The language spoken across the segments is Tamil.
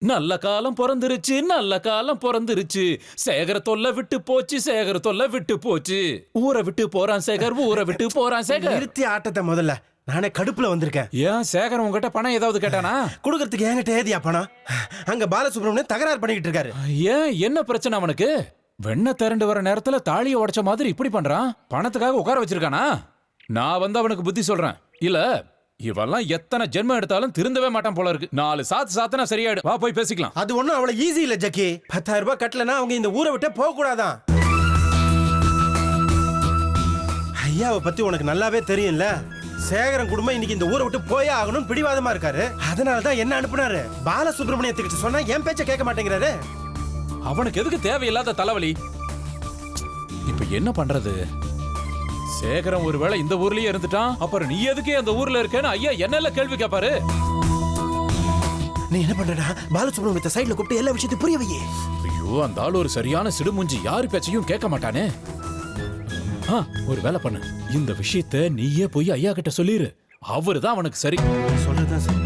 நல்ல காலம் பிறந்துருச்சு, நல்ல காலம் பிறந்துருச்சு. சேகர தொல்லை விட்டு போச்சு, சேகர தொல்லை விட்டு போச்சு. ஊரை விட்டு போறான் சேகர், ஊரை விட்டு போறான் சேகர். நிறுத்தி ஆட்டத்தை முதல்ல. நானே கடுப்புல வந்திருக்கேன். ஏன் சேகர் உங்ககிட்ட பணம் ஏதாவது கேட்டானா? குடுக்கறதுக்கு என்கிட்ட ஏதியா பணம்? அங்க பாலசுப்ரமணியன் தகராறு பண்ணிக்கிட்டு இருக்காரு. ஏன் என்ன பிரச்சனை அவனுக்கு? வெண்ண திரண்டு வர நேரத்துல தாலியை உடைச்ச மாதிரி இப்படி பண்றான். பணத்துக்காக உட்கார வச்சிருக்கானா? நான் வந்து அவனுக்கு புத்தி சொல்றேன். இல்ல இவெல்லாம் எத்தனை ஜென்மம் எடுத்தாலும் திருந்தவே மாட்டான் போல இருக்கு. 4 சாத்து சாத்துனா சரியாயிடும். வா போய் பேசிக்கலாம். அது ஒண்ணும் அவ்வளவு ஈஸி இல்ல ஜக்கி. 10,000 ரூபாய் கட்டலனா அவங்க இந்த ஊரை விட்டு போக கூடாதான். ஐயாவை பத்தி உனக்கு நல்லாவே தெரியும்ல. சேகரன் குடும்பம் இன்னைக்கு இந்த ஊரை விட்டு போயே ஆகணும்னு பிடிவாதமா இருக்காரு. அதனாலதான் என்ன அனுப்புனாரு. பாலசுப்ரமணியத்துக்கிட்ட சொன்னா என் பேச்ச கேட்க மாட்டேங்கிறாரு. அவனுக்கு எதுக்கு தேவையில்லாத தலைவலி? இப்ப என்ன பண்றது? சேகரம் ஒருவேளை இந்த ஊர்லயே இருந்துட்டான், அப்புறம் நீ எதுக்கே அந்த ஊர்ல இருக்கேன்னு ஐயா என்னெல்ல கேள்வி கேட்பாரு. நீ என்ன பண்றடா? பாலசுப்ரமணியத்தை சைடுல கூப்பிட்டு எல்லா விஷயத்தையும் புரிய வையே. ஐயோ, அந்த ஆள் ஒரு சரியான சிடுமுஞ்சி. யாரு பேச்சையும் கேட்க மாட்டானே. ஒரு வேலை பண்ணு. இந்த விஷயத்த நீயே போய் ஐயா கிட்ட சொல்லிரு. அவருதான் அவனுக்கு சரி. சொல்றதுதான் சரி.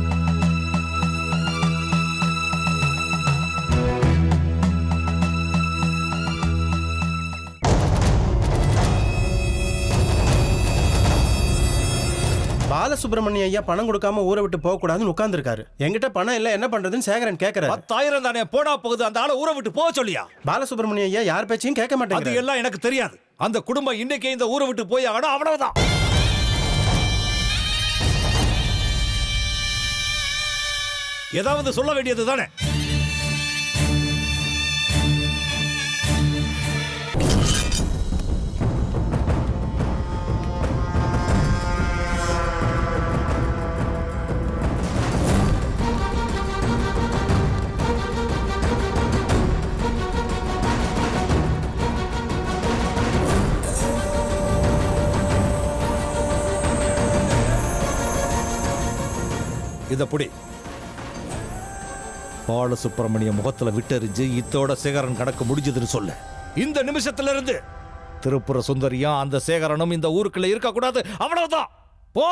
பாலசுப்ரமணிய ஐயா பணம் கொடுக்காம ஊரை விட்டு போக கூடாதுன்னு உட்கார்ந்து இருக்காரு. என்கிட்ட பணம் இல்ல, என்ன பண்றதுன்னு சேகரன் கேக்குறாரு. 10,000 தானே போனா போகுது, அந்த ஆளை ஊரை விட்டு போக சொல்லியா? பாலசுப்ரமணிய ஐயா யார் பேச்சையும் கேட்க மாட்டேங்குது. அது எல்லாம் எனக்கு தெரியாது. அந்த குடும்பம் இன்னைக்கே இந்த ஊரை விட்டு போய் ஆகணும், அவ்வளவுதான். ஏதாவது சொல்ல வேண்டியது தானே. இத புடி. பாலசுப்ரமணிய முகத்துல விட்டறிஞ்சு இத்தோட சேகரன் கணக்கு முடிஞ்சதுன்னு சொல்லு. இந்த நிமிஷத்துல இருந்து திருப்புர சுந்தரியா அந்த சேகரனும் இந்த ஊருக்குள்ள இருக்க கூடாது, அவ்வளவுதான். போ.